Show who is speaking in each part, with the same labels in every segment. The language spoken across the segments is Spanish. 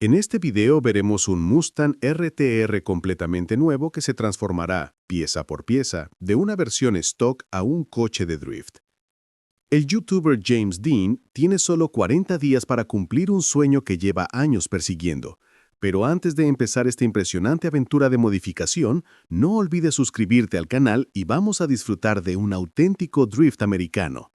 Speaker 1: En este video veremos un Mustang RTR completamente nuevo que se transformará, pieza por pieza, de una versión stock a un coche de drift. El youtuber James Dean tiene solo 40 días para cumplir un sueño que lleva años persiguiendo. Pero antes de empezar esta impresionante aventura de modificación, no olvides suscribirte al canal y vamos a disfrutar de un auténtico drift americano.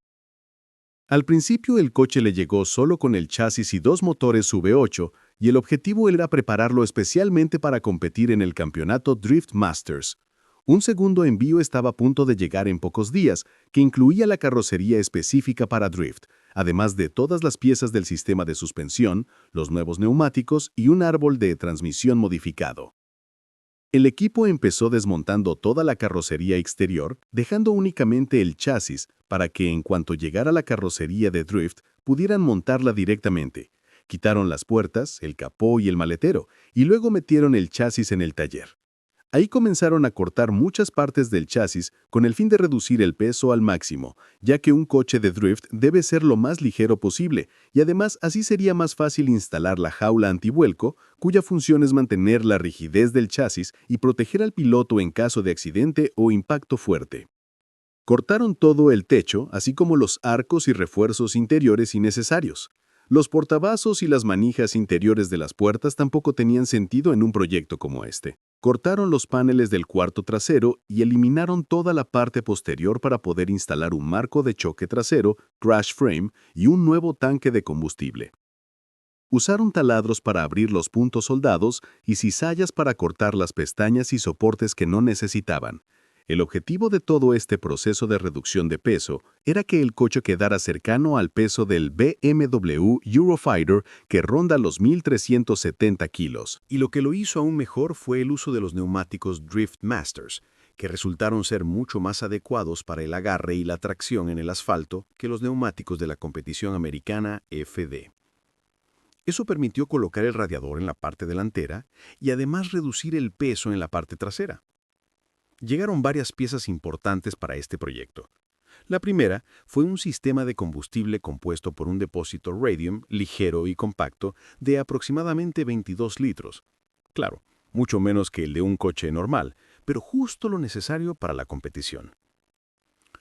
Speaker 1: Al principio el coche le llegó solo con el chasis y dos motores V8, y el objetivo era prepararlo especialmente para competir en el campeonato Drift Masters. Un segundo envío estaba a punto de llegar en pocos días, que incluía la carrocería específica para drift, además de todas las piezas del sistema de suspensión, los nuevos neumáticos y un árbol de transmisión modificado. El equipo empezó desmontando toda la carrocería exterior, dejando únicamente el chasis para que en cuanto llegara la carrocería de drift pudieran montarla directamente. Quitaron las puertas, el capó y el maletero, y luego metieron el chasis en el taller. Ahí comenzaron a cortar muchas partes del chasis con el fin de reducir el peso al máximo, ya que un coche de drift debe ser lo más ligero posible, y además así sería más fácil instalar la jaula antivuelco, cuya función es mantener la rigidez del chasis y proteger al piloto en caso de accidente o impacto fuerte. Cortaron todo el techo, así como los arcos y refuerzos interiores innecesarios. Los portavasos y las manijas interiores de las puertas tampoco tenían sentido en un proyecto como este. Cortaron los paneles del cuarto trasero y eliminaron toda la parte posterior para poder instalar un marco de choque trasero, crash frame y un nuevo tanque de combustible. Usaron taladros para abrir los puntos soldados y cizallas para cortar las pestañas y soportes que no necesitaban. El objetivo de todo este proceso de reducción de peso era que el coche quedara cercano al peso del BMW Eurofighter, que ronda los 1.370 kilos.
Speaker 2: Y lo que lo hizo aún mejor fue el uso de los neumáticos Drift Masters, que resultaron ser mucho más adecuados para el agarre y la tracción en el asfalto que los neumáticos de la competición americana FD. Eso permitió colocar el radiador en la parte delantera y además reducir el peso en la parte trasera. Llegaron varias piezas importantes para este proyecto. La primera fue un sistema de combustible compuesto por un depósito Radium ligero y compacto de aproximadamente 22 litros. Claro, mucho menos que el de un coche normal, pero justo lo necesario para la competición.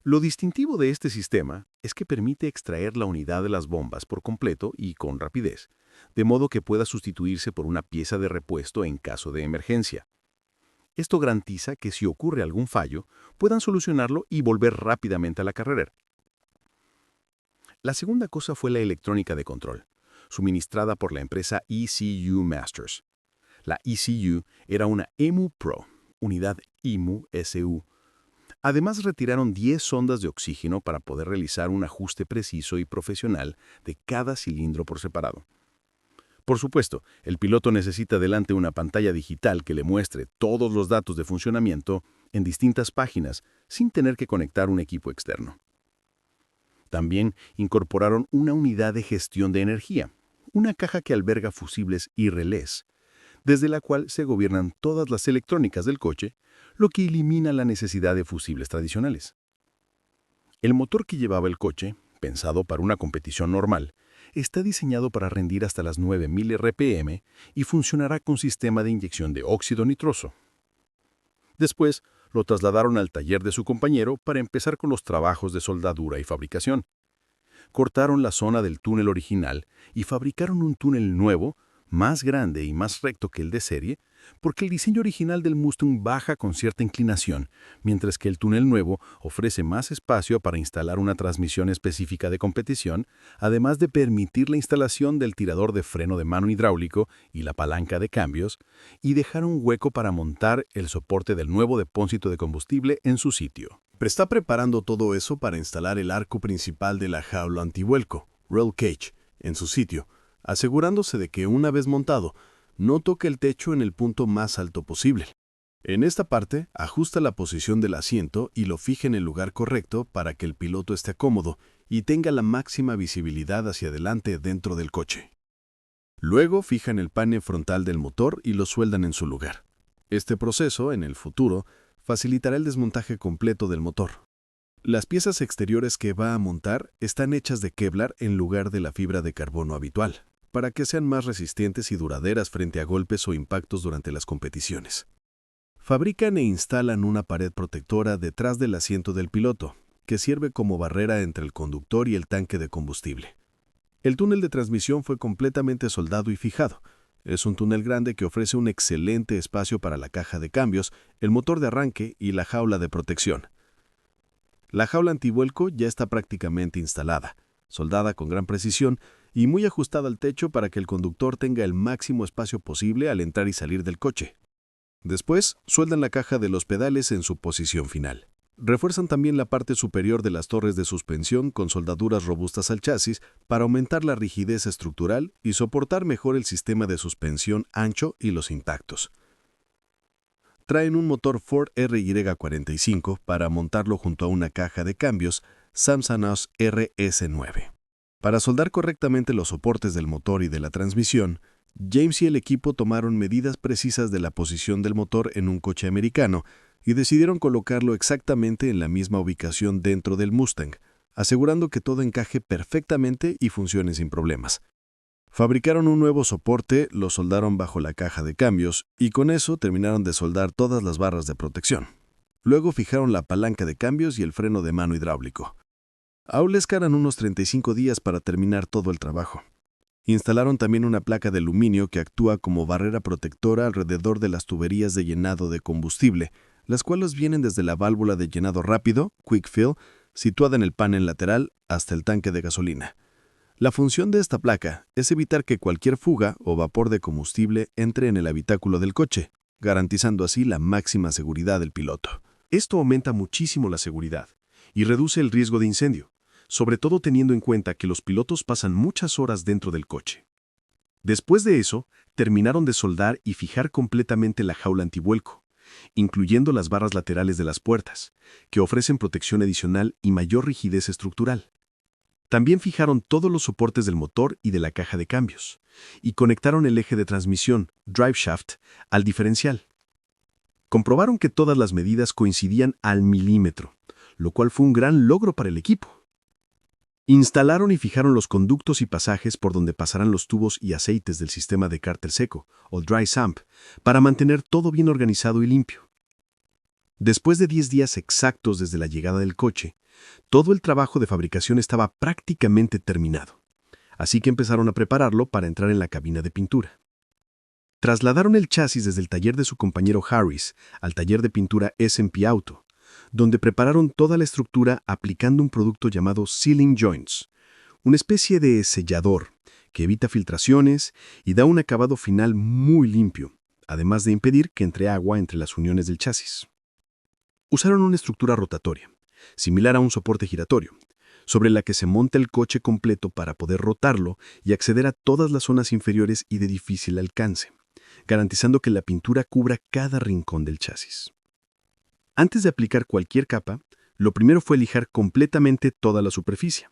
Speaker 2: Lo distintivo de este sistema es que permite extraer la unidad de las bombas por completo y con rapidez, de modo que pueda sustituirse por una pieza de repuesto en caso de emergencia. Esto garantiza que si ocurre algún fallo, puedan solucionarlo y volver rápidamente a la carrera. La segunda cosa fue la electrónica de control, suministrada por la empresa ECU Masters. La ECU era una EMU Pro, unidad EMU SU. Además, retiraron 10 sondas de oxígeno para poder realizar un ajuste preciso y profesional de cada cilindro por separado. Por supuesto, el piloto necesita delante una pantalla digital que le muestre todos los datos de funcionamiento en distintas páginas sin tener que conectar un equipo externo. También incorporaron una unidad de gestión de energía, una caja que alberga fusibles y relés, desde la cual se gobiernan todas las electrónicas del coche, lo que elimina la necesidad de fusibles tradicionales. El motor que llevaba el coche, pensado para una competición normal, está diseñado para rendir hasta las 9.000 RPM y funcionará con sistema de inyección de óxido nitroso. Después, lo trasladaron al taller de su compañero para empezar con los trabajos de soldadura y fabricación. Cortaron la zona del túnel original y fabricaron un túnel nuevo, más grande y más recto que el de serie, porque el diseño original del Mustang baja con cierta inclinación, mientras que el túnel nuevo ofrece más espacio para instalar una transmisión específica de competición, además de permitir la instalación del tirador de freno de mano hidráulico y la palanca de cambios, y dejar un hueco para montar el soporte del nuevo depósito de combustible en su sitio.
Speaker 1: Está preparando todo eso para instalar el arco principal de la jaula antivuelco, Rail Cage, en su sitio, asegurándose de que una vez montado, no toque el techo en el punto más alto posible. En esta parte, ajusta la posición del asiento y lo fija en el lugar correcto para que el piloto esté cómodo y tenga la máxima visibilidad hacia adelante dentro del coche. Luego fijan el panel frontal del motor y lo sueldan en su lugar. Este proceso, en el futuro, facilitará el desmontaje completo del motor. Las piezas exteriores que va a montar están hechas de Kevlar en lugar de la fibra de carbono habitual.
Speaker 2: para que sean más resistentes y duraderas frente a golpes o impactos durante las competiciones. Fabrican e instalan una pared protectora detrás del asiento del piloto, que sirve como barrera entre el conductor y el tanque de combustible. El túnel de transmisión fue completamente soldado y fijado. Es un túnel grande que ofrece un excelente espacio para la caja de cambios, el motor de arranque y la jaula de protección. La jaula antivuelco ya está prácticamente instalada, soldada con gran precisión y muy ajustada al techo para que el conductor tenga el máximo espacio posible al entrar y salir del coche. Después, sueldan la caja de los pedales en su posición final. Refuerzan también la parte superior de las torres de suspensión con soldaduras robustas al chasis para aumentar la rigidez estructural y soportar mejor el sistema de suspensión ancho y los impactos. Traen un motor Ford RY45 para montarlo junto a una caja de cambios Samsonite RS9. Para soldar correctamente los soportes del motor y de la transmisión, James y el equipo tomaron medidas precisas de la posición del motor en un coche americano y decidieron colocarlo exactamente en la misma ubicación dentro del Mustang, asegurando que todo encaje perfectamente y funcione sin problemas. Fabricaron un nuevo soporte, lo soldaron bajo la caja de cambios y con eso terminaron de soldar todas las barras de protección. Luego fijaron la palanca de cambios y el freno de mano hidráulico. Aún les quedan unos 35 días para terminar todo el trabajo. Instalaron también una placa de aluminio que actúa como barrera protectora alrededor de las tuberías de llenado de combustible, las cuales vienen desde la válvula de llenado rápido, Quick Fill, situada en el panel lateral, hasta el tanque de gasolina. La función de esta placa es evitar que cualquier fuga o vapor de combustible entre en el habitáculo del coche, garantizando así la máxima seguridad del piloto.
Speaker 1: Esto aumenta muchísimo la seguridad y reduce el riesgo de incendio, sobre todo teniendo en cuenta que los pilotos pasan muchas horas dentro del coche. Después de eso, terminaron de soldar y fijar completamente la jaula antivuelco, incluyendo las barras laterales de las puertas, que ofrecen protección adicional y mayor rigidez estructural. También fijaron todos los soportes del motor y de la caja de cambios, y conectaron el eje de transmisión, drive shaft, al diferencial. Comprobaron que todas las medidas coincidían al milímetro, lo cual fue un gran logro para el equipo. Instalaron y fijaron los conductos y pasajes por donde pasarán los tubos y aceites del sistema de cárter seco, o dry sump, para mantener todo bien organizado y limpio. Después de 10 días exactos desde la llegada del coche, todo el trabajo de fabricación estaba prácticamente terminado, así que empezaron a prepararlo para entrar en la cabina de pintura. Trasladaron el chasis desde el taller de su compañero Harris al taller de pintura S&P Auto, donde prepararon toda la estructura aplicando un producto llamado Sealing Joints, una especie de sellador que evita filtraciones y da un acabado final muy limpio, además de impedir que entre agua entre las uniones del chasis. Usaron una estructura rotatoria, similar a un soporte giratorio, sobre la que se monta el coche completo para poder rotarlo y acceder a todas las zonas inferiores y de difícil alcance, garantizando que la pintura cubra cada rincón del chasis. Antes de aplicar cualquier capa, lo primero fue lijar completamente toda la superficie,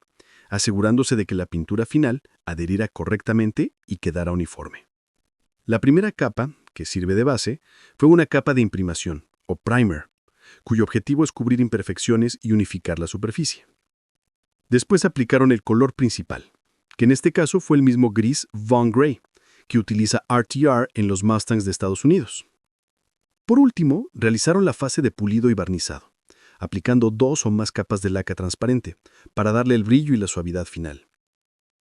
Speaker 1: asegurándose de que la pintura final adheriera correctamente y quedara uniforme. La primera capa, que sirve de base, fue una capa de imprimación, o primer, cuyo objetivo es cubrir imperfecciones y unificar la superficie. Después aplicaron el color principal, que en este caso fue el mismo gris Von Grey, que utiliza RTR en los Mustangs de Estados Unidos. Por último, realizaron la fase de pulido y barnizado, aplicando 2 o más capas de laca transparente, para darle el brillo y la suavidad final.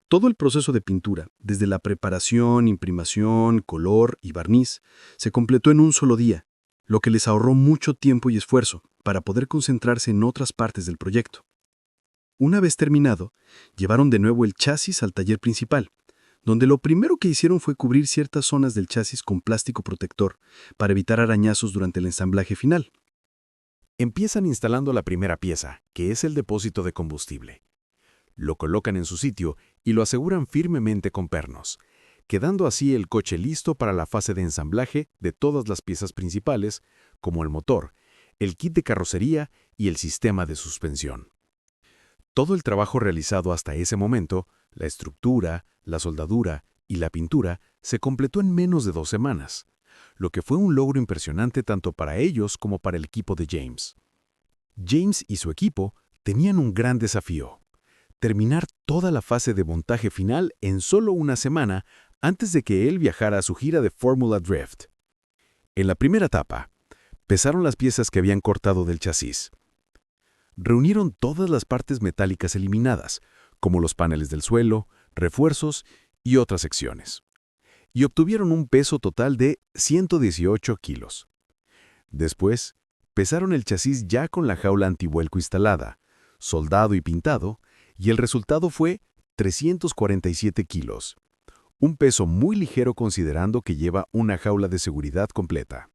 Speaker 1: Todo el proceso de pintura, desde la preparación, imprimación, color y barniz, se completó en un solo día, lo que les ahorró mucho tiempo y esfuerzo para poder concentrarse en otras partes del proyecto. Una vez terminado, llevaron de nuevo el chasis al taller principal, donde lo primero que hicieron fue cubrir ciertas zonas del chasis con plástico protector para evitar arañazos durante el ensamblaje final.
Speaker 2: Empiezan instalando la primera pieza, que es el depósito de combustible. Lo colocan en su sitio y lo aseguran firmemente con pernos, quedando así el coche listo para la fase de ensamblaje de todas las piezas principales, como el motor, el kit de carrocería y el sistema de suspensión. Todo el trabajo realizado hasta ese momento, la estructura, la soldadura y la pintura, se completó en menos de 2 semanas, lo que fue un logro impresionante tanto para ellos como para el equipo de James. James y su equipo tenían un gran desafío: terminar toda la fase de montaje final en solo una semana antes de que él viajara a su gira de Formula Drift. En la primera etapa, pesaron las piezas que habían cortado del chasis. Reunieron todas las partes metálicas eliminadas, como los paneles del suelo, refuerzos y otras secciones, y obtuvieron un peso total de 118 kilos. Después, pesaron el chasis ya con la jaula antivuelco instalada, soldado y pintado, y el resultado fue 347 kilos, un peso muy ligero considerando que lleva una jaula de seguridad completa.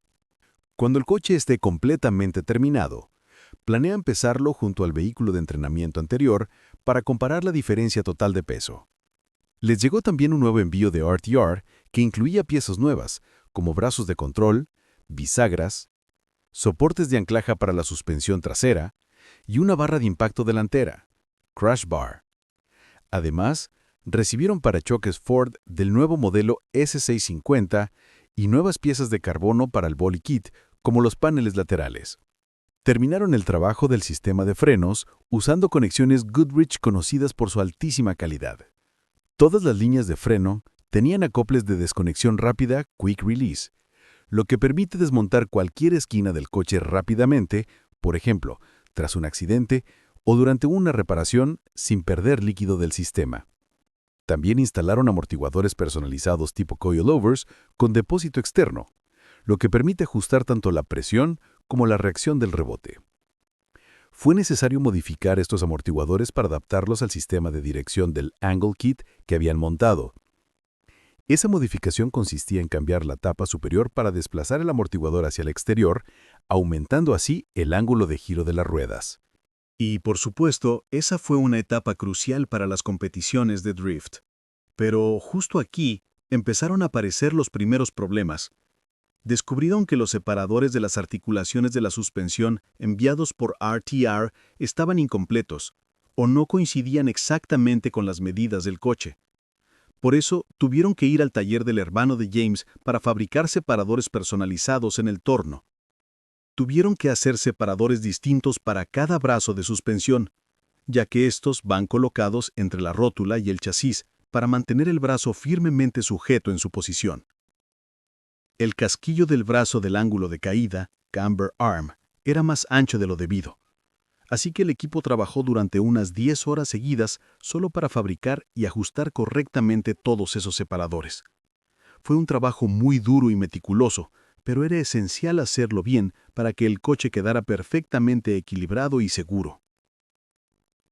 Speaker 2: Cuando el coche esté completamente terminado, planean pesarlo junto al vehículo de entrenamiento anterior para comparar la diferencia total de peso. Les llegó también un nuevo envío de RTR que incluía piezas nuevas, como brazos de control, bisagras, soportes de anclaje para la suspensión trasera y una barra de impacto delantera, crash bar. Además, recibieron parachoques Ford del nuevo modelo S650 y nuevas piezas de carbono para el body kit, como los paneles laterales. Terminaron el trabajo del sistema de frenos usando conexiones Goodrich conocidas por su altísima calidad. Todas las líneas de freno tenían acoples de desconexión rápida Quick Release, lo que permite desmontar cualquier esquina del coche rápidamente, por ejemplo, tras un accidente o durante una reparación sin perder líquido del sistema. También instalaron amortiguadores personalizados tipo coilovers con depósito externo, lo que permite ajustar tanto la presión como la reacción del rebote. Fue necesario modificar estos amortiguadores para adaptarlos al sistema de dirección del Angle Kit que habían montado. Esa modificación consistía en cambiar la tapa superior para desplazar el amortiguador hacia el exterior, aumentando así el ángulo de giro de las ruedas.
Speaker 1: Y, por supuesto, esa fue una etapa crucial para las competiciones de drift. Pero justo aquí empezaron a aparecer los primeros problemas. Descubrieron que los separadores de las articulaciones de la suspensión enviados por RTR estaban incompletos o no coincidían exactamente con las medidas del coche. Por eso, tuvieron que ir al taller del hermano de James para fabricar separadores personalizados en el torno. Tuvieron que hacer separadores distintos para cada brazo de suspensión, ya que estos van colocados entre la rótula y el chasis para mantener el brazo firmemente sujeto en su posición. El casquillo del brazo del ángulo de caída, camber arm, era más ancho de lo debido. Así que el equipo trabajó durante unas 10 horas seguidas solo para fabricar y ajustar correctamente todos esos separadores. Fue un trabajo muy duro y meticuloso, pero era esencial hacerlo bien para que el coche quedara perfectamente equilibrado y seguro.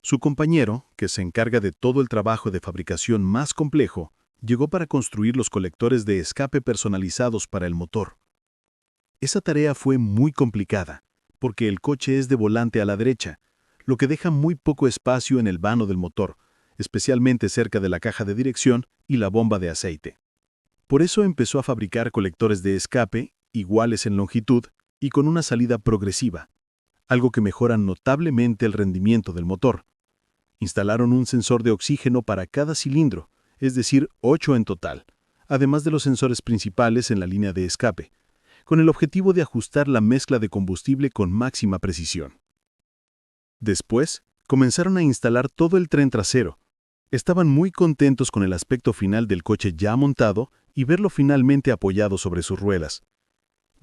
Speaker 1: Su compañero, que se encarga de todo el trabajo de fabricación más complejo, llegó para construir los colectores de escape personalizados para el motor. Esa tarea fue muy complicada, porque el coche es de volante a la derecha, lo que deja muy poco espacio en el vano del motor, especialmente cerca de la caja de dirección y la bomba de aceite. Por eso empezó a fabricar colectores de escape, iguales en longitud y con una salida progresiva, algo que mejora notablemente el rendimiento del motor. Instalaron un sensor de oxígeno para cada cilindro, es decir, 8 en total, además de los sensores principales en la línea de escape, con el objetivo de ajustar la mezcla de combustible con máxima precisión. Después, comenzaron a instalar todo el tren trasero. Estaban muy contentos con el aspecto final del coche ya montado y verlo finalmente apoyado sobre sus ruedas.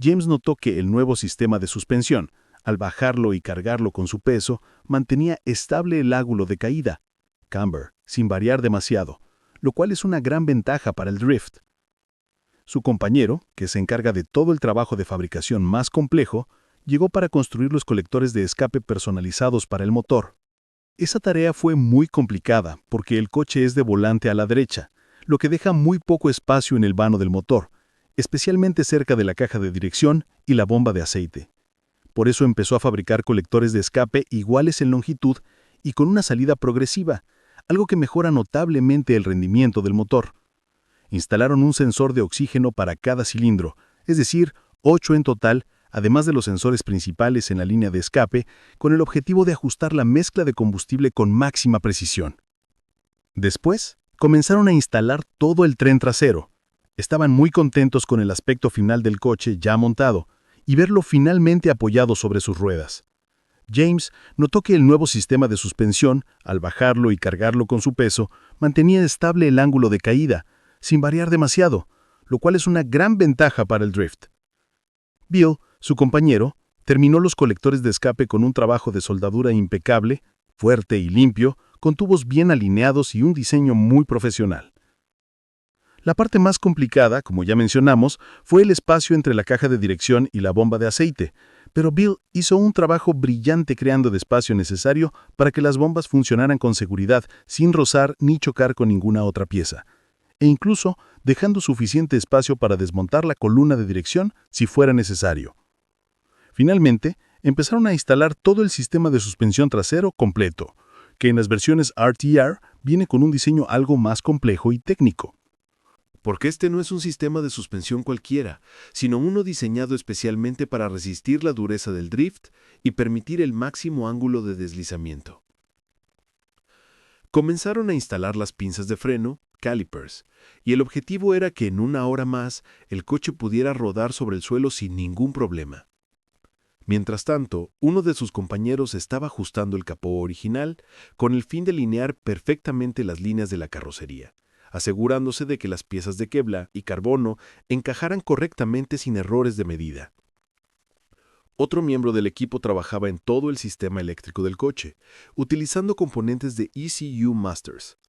Speaker 1: James notó que el nuevo sistema de suspensión, al bajarlo y cargarlo con su peso, mantenía estable el ángulo de caída, camber, sin variar demasiado, lo cual es una gran ventaja para el drift. Su compañero, que se encarga de todo el trabajo de fabricación más complejo, llegó para construir los colectores de escape personalizados para el motor. Esa tarea fue muy complicada porque el coche es de volante a la derecha, lo que deja muy poco espacio en el vano del motor, especialmente cerca de la caja de dirección y la bomba de aceite. Por eso empezó a fabricar colectores de escape iguales en longitud y con una salida progresiva, algo que mejora notablemente el rendimiento del motor. Instalaron un sensor de oxígeno para cada cilindro, es decir, 8 en total, además de los sensores principales en la línea de escape, con el objetivo de ajustar la mezcla de combustible con máxima precisión. Después, comenzaron a instalar todo el tren trasero. Estaban muy contentos con el aspecto final del coche ya montado y verlo finalmente apoyado sobre sus ruedas.
Speaker 2: James notó que el nuevo sistema de suspensión, al bajarlo y cargarlo con su peso, mantenía estable el ángulo de caída, sin variar demasiado, lo cual es una gran ventaja para el drift. Bill, su compañero, terminó los colectores de escape con un trabajo de soldadura impecable, fuerte y limpio, con tubos bien alineados y un diseño muy profesional. La parte más complicada, como ya mencionamos, fue el espacio entre la caja de dirección y la bomba de aceite, pero Bill hizo un trabajo brillante creando el espacio necesario para que las bombas funcionaran con seguridad, sin rozar ni chocar con ninguna otra pieza, e incluso dejando suficiente espacio para desmontar la columna de dirección si fuera necesario. Finalmente, empezaron a instalar todo el sistema de suspensión trasero completo, que en las versiones RTR viene con un diseño algo más complejo y técnico.
Speaker 1: Porque este no es un sistema de suspensión cualquiera, sino uno diseñado especialmente para resistir la dureza del drift y permitir el máximo ángulo de deslizamiento. Comenzaron a instalar las pinzas de freno, calipers, y el objetivo era que en una hora más el coche pudiera rodar sobre el suelo sin ningún problema. Mientras tanto, uno de sus compañeros estaba ajustando el capó original con el fin de alinear perfectamente las líneas de la carrocería, asegurándose de que las piezas de Kevlar y carbono encajaran correctamente sin errores de medida. Otro miembro del equipo trabajaba en todo el sistema eléctrico del coche, utilizando componentes de ECU Masters.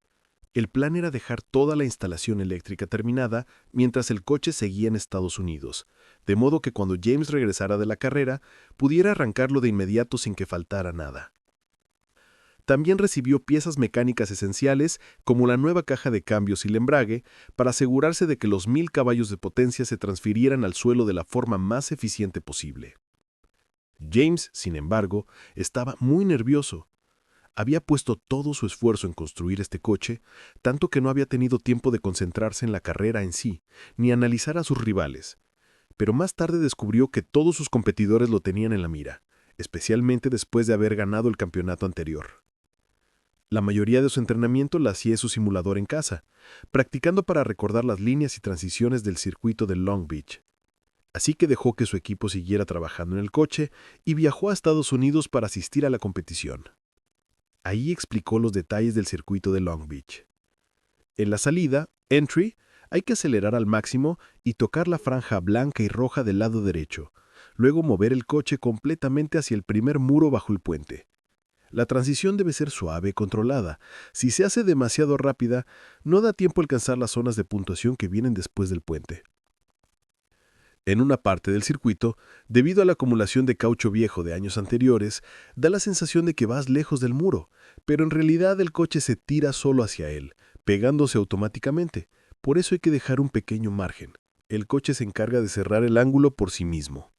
Speaker 1: El plan era dejar toda la instalación eléctrica terminada mientras el coche seguía en Estados Unidos, de modo que cuando James regresara de la carrera, pudiera arrancarlo de inmediato sin que faltara nada. También recibió piezas mecánicas esenciales como la nueva caja de cambios y el embrague para asegurarse de que los 1000 caballos de potencia se transfirieran al suelo de la forma más eficiente posible. James, sin embargo, estaba muy nervioso. Había puesto todo su esfuerzo en construir este coche, tanto que no había tenido tiempo de concentrarse en la carrera en sí, ni analizar a sus rivales. Pero más tarde descubrió que todos sus competidores lo tenían en la mira, especialmente después de haber ganado el campeonato anterior. La mayoría de su entrenamiento la hacía en su simulador en casa, practicando para recordar las líneas y transiciones del circuito de Long Beach. Así que dejó que su equipo siguiera trabajando en el coche y viajó a Estados Unidos para asistir a la competición. Ahí explicó los detalles del circuito de Long Beach. En la salida, entry, hay que acelerar al máximo y tocar la franja blanca y roja del lado derecho, luego mover el coche completamente hacia el primer muro bajo el puente. La transición debe ser suave y controlada. Si se hace demasiado rápida, no da tiempo a alcanzar las zonas de puntuación que vienen después del puente. En una parte del circuito, debido a la acumulación de caucho viejo de años anteriores, da la sensación de que vas lejos del muro, pero en realidad el coche se tira solo hacia él, pegándose automáticamente. Por eso hay que dejar un pequeño margen. El coche se encarga de cerrar el ángulo por sí mismo.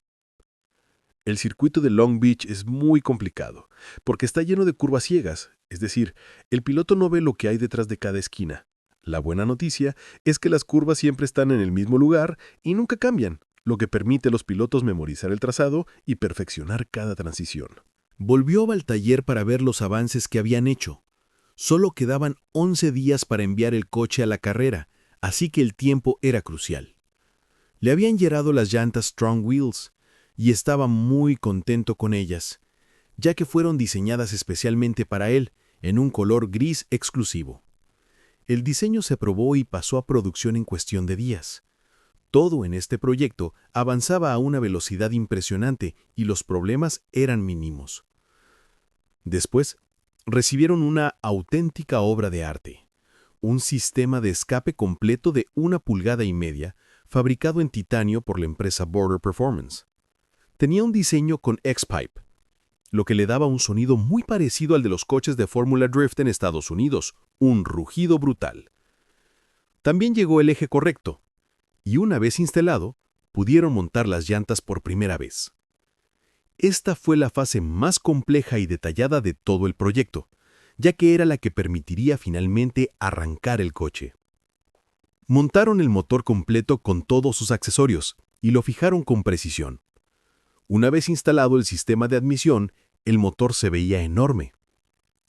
Speaker 1: El circuito de Long Beach es muy complicado, porque está lleno de curvas ciegas, es decir, el piloto no ve lo que hay detrás de cada esquina. La buena noticia es que las curvas siempre están en el mismo lugar y nunca cambian, lo que permite a los pilotos memorizar el trazado y perfeccionar cada transición.
Speaker 2: Volvió al taller para ver los avances que habían hecho. Solo quedaban 11 días para enviar el coche a la carrera, así que el tiempo era crucial. Le habían llegado las llantas Strong Wheels, y estaba muy contento con ellas, ya que fueron diseñadas especialmente para él, en un color gris exclusivo. El diseño se aprobó y pasó a producción en cuestión de días. Todo en este proyecto avanzaba a una velocidad impresionante y los problemas eran mínimos. Después, recibieron una auténtica obra de arte, un sistema de escape completo de 1,5 pulgadas, fabricado en titanio por la empresa Border Performance. Tenía un diseño con X-Pipe, lo que le daba un sonido muy parecido al de los coches de Fórmula Drift en Estados Unidos, un rugido brutal. También llegó el eje correcto, y una vez instalado, pudieron montar las llantas por primera vez. Esta fue la fase más compleja y detallada de todo el proyecto, ya que era la que permitiría finalmente arrancar el coche. Montaron el motor completo con todos sus accesorios y lo fijaron con precisión. Una vez instalado el sistema de admisión, el motor se veía enorme.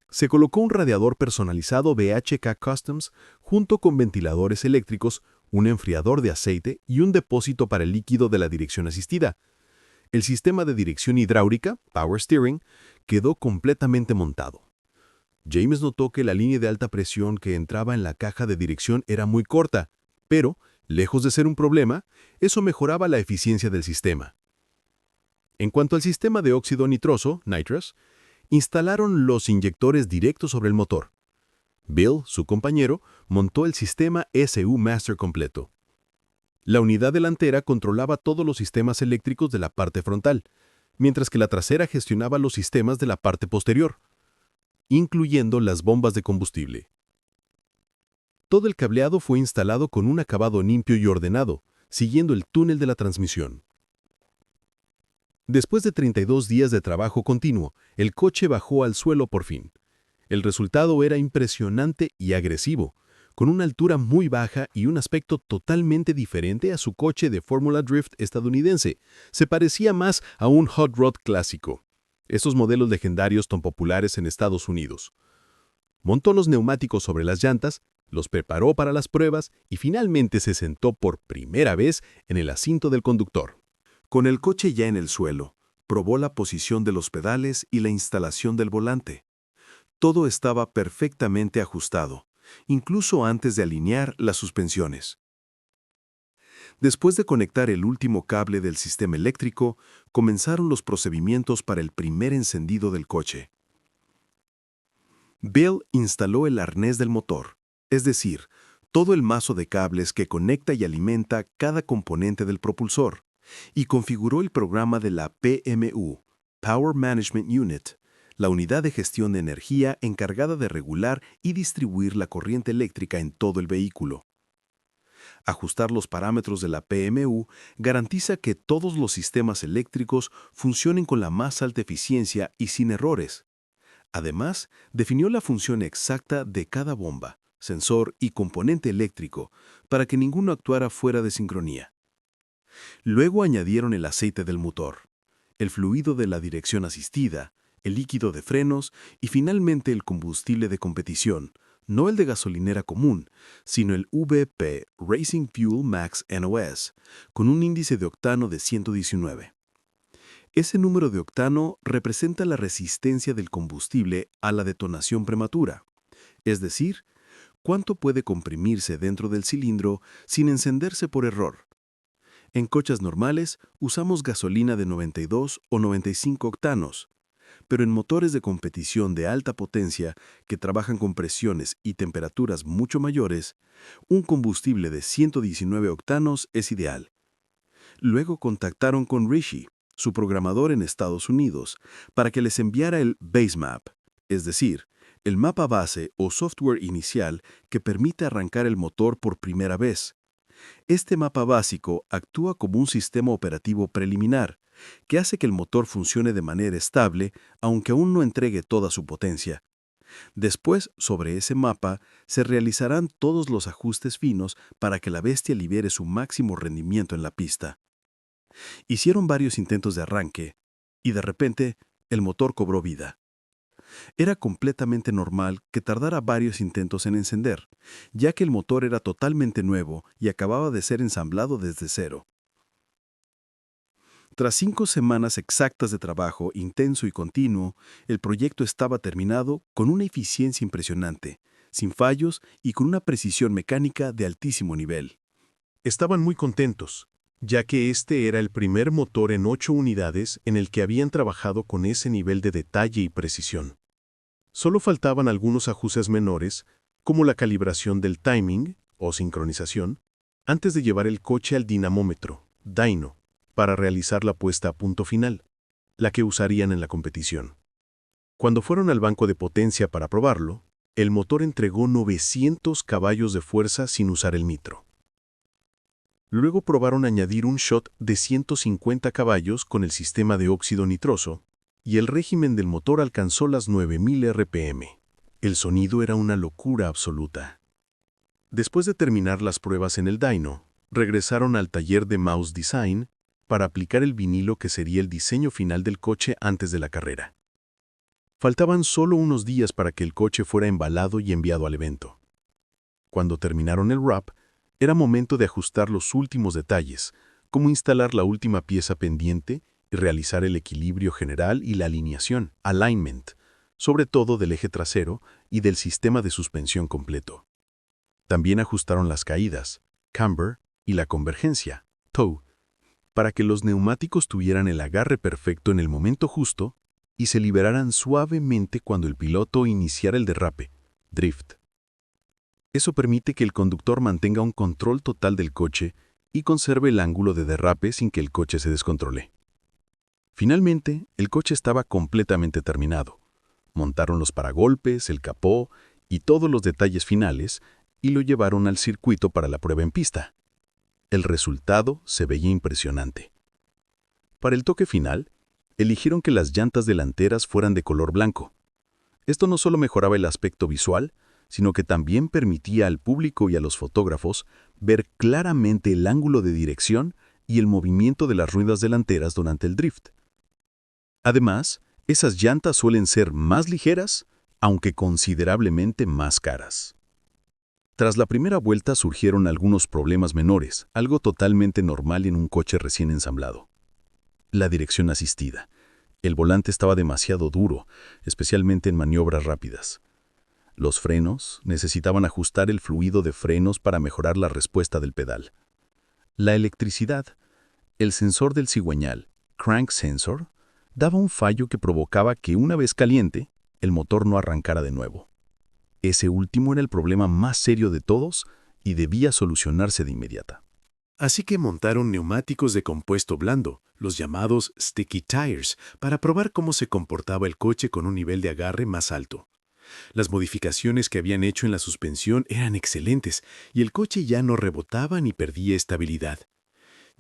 Speaker 2: Se colocó un radiador personalizado BHK Customs junto con ventiladores eléctricos, un enfriador de aceite y un depósito para el líquido de la dirección asistida. El sistema de dirección hidráulica, Power Steering, quedó completamente montado. James notó que la línea de alta presión que entraba en la caja de dirección era muy corta, pero, lejos de ser un problema, eso mejoraba la eficiencia del sistema. En cuanto al sistema de óxido nitroso, nitrous, instalaron los inyectores directos sobre el motor. Bill, su compañero, montó el sistema SU Master completo. La unidad delantera controlaba todos los sistemas eléctricos de la parte frontal, mientras que la trasera gestionaba los sistemas de la parte posterior, incluyendo las bombas de combustible. Todo el cableado fue instalado con un acabado limpio y ordenado, siguiendo el túnel de la transmisión. Después de 32 días de trabajo continuo, el coche bajó al suelo por fin. El resultado era impresionante y agresivo, con una altura muy baja y un aspecto totalmente diferente a su coche de Fórmula Drift estadounidense. Se parecía más a un hot rod clásico, esos modelos legendarios tan populares en Estados Unidos. Montó los neumáticos sobre las llantas, los preparó para las pruebas y finalmente se sentó por primera vez en el asiento del conductor.
Speaker 1: Con el coche ya en el suelo, probó la posición de los pedales y la instalación del volante. Todo estaba perfectamente ajustado, incluso antes de alinear las suspensiones. Después de conectar el último cable del sistema eléctrico, comenzaron los procedimientos para el primer encendido del coche. Bill instaló el arnés del motor, es decir, todo el mazo de cables que conecta y alimenta cada componente del propulsor, y configuró el programa de la PMU, Power Management Unit, la unidad de gestión de energía encargada de regular y distribuir la corriente eléctrica en todo el vehículo. Ajustar los parámetros de la PMU garantiza que todos los sistemas eléctricos funcionen con la más alta eficiencia y sin errores. Además, definió la función exacta de cada bomba, sensor y componente eléctrico para que ninguno actuara fuera de sincronía. Luego añadieron el aceite del motor, el fluido de la dirección asistida, el líquido de frenos y finalmente el combustible de competición, no el de gasolinera común, sino el VP Racing Fuel Max NOS, con un índice de octano de 119. Ese número de octano representa la resistencia del combustible a la detonación prematura, es decir, cuánto puede comprimirse dentro del cilindro sin encenderse por error. En coches normales usamos gasolina de 92 o 95 octanos, pero en motores de competición de alta potencia que trabajan con presiones y temperaturas mucho mayores, un combustible de 119 octanos es ideal. Luego contactaron con Rishi, su programador en Estados Unidos, para que les enviara el Base Map, es decir, el mapa base o software inicial que permite arrancar el motor por primera vez. Este mapa básico actúa como un sistema operativo preliminar, que hace que el motor funcione de manera estable, aunque aún no entregue toda su potencia. Después, sobre ese mapa, se realizarán todos los ajustes finos para que la bestia libere su máximo rendimiento en la pista. Hicieron varios intentos de arranque, y de repente, el motor cobró vida. Era completamente normal que tardara varios intentos en encender, ya que el motor era totalmente nuevo y acababa de ser ensamblado desde cero. Tras 5 semanas exactas de trabajo intenso y continuo, el proyecto estaba terminado con una eficiencia impresionante, sin fallos y con una precisión mecánica de altísimo nivel.
Speaker 2: Estaban muy contentos, ya que este era el primer motor en 8 unidades en el que habían trabajado con ese nivel de detalle y precisión. Solo faltaban algunos ajustes menores, como la calibración del timing, o sincronización, antes de llevar el coche al dinamómetro, dyno, para realizar la puesta a punto final, la que usarían en la competición. Cuando fueron al banco de potencia para probarlo, el motor entregó 900 caballos de fuerza sin usar el nitro. Luego probaron añadir un shot de 150 caballos con el sistema de óxido nitroso, y el régimen del motor alcanzó las 9000 RPM. El sonido era una locura absoluta. Después de terminar las pruebas en el dyno, regresaron al taller de Mouse Design para aplicar el vinilo que sería el diseño final del coche antes de la carrera. Faltaban solo unos días para que el coche fuera embalado y enviado al evento. Cuando terminaron el wrap, era momento de ajustar los últimos detalles, como instalar la última pieza pendiente y realizar el equilibrio general y la alineación, alignment, sobre todo del eje trasero y del sistema de suspensión completo. También ajustaron las caídas, camber, y la convergencia, toe, para que los neumáticos tuvieran el agarre perfecto en el momento justo y se liberaran suavemente cuando el piloto iniciara el derrape, drift. Eso permite que el conductor mantenga un control total del coche y conserve el ángulo de derrape sin que el coche se descontrole. Finalmente, el coche estaba completamente terminado. Montaron los paragolpes, el capó y todos los detalles finales y lo llevaron al circuito para la prueba en pista. El resultado se veía impresionante. Para el toque final, eligieron que las llantas delanteras fueran de color blanco. Esto no solo mejoraba el aspecto visual, sino que también permitía al público y a los fotógrafos ver claramente el ángulo de dirección y el movimiento de las ruedas delanteras durante el drift. Además, esas llantas suelen ser más ligeras, aunque considerablemente más caras. Tras la primera vuelta surgieron algunos problemas menores, algo totalmente normal en un coche recién ensamblado. La dirección asistida. El volante estaba demasiado duro, especialmente en maniobras rápidas. Los frenos necesitaban ajustar el fluido de frenos para mejorar la respuesta del pedal. La electricidad, el sensor del cigüeñal, crank sensor, daba un fallo que provocaba que una vez caliente, el motor no arrancara de nuevo. Ese último era el problema más serio de todos y debía solucionarse de inmediata.
Speaker 1: Así que montaron neumáticos de compuesto blando, los llamados sticky tires, para probar cómo se comportaba el coche con un nivel de agarre más alto. Las modificaciones que habían hecho en la suspensión eran excelentes y el coche ya no rebotaba ni perdía estabilidad.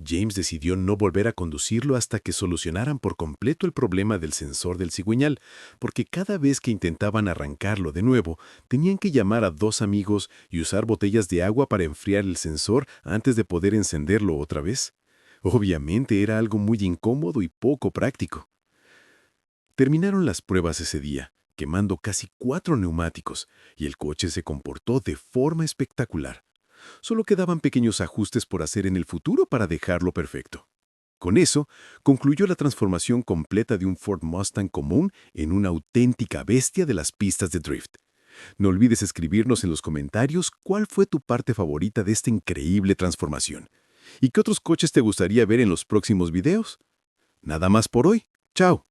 Speaker 1: James decidió no volver a conducirlo hasta que solucionaran por completo el problema del sensor del cigüeñal, porque cada vez que intentaban arrancarlo de nuevo, tenían que llamar a dos amigos y usar botellas de agua para enfriar el sensor antes de poder encenderlo otra vez. Obviamente era algo muy incómodo y poco práctico. Terminaron las pruebas ese día, quemando casi 4 neumáticos, y el coche se comportó de forma espectacular. Solo quedaban pequeños ajustes por hacer en el futuro para dejarlo perfecto. Con eso, concluyó la transformación completa de un Ford Mustang común en una auténtica bestia de las pistas de drift. No olvides escribirnos en los comentarios cuál fue tu parte favorita de esta increíble transformación. ¿Y qué otros coches te gustaría ver en los próximos videos? Nada más por hoy. ¡Chao!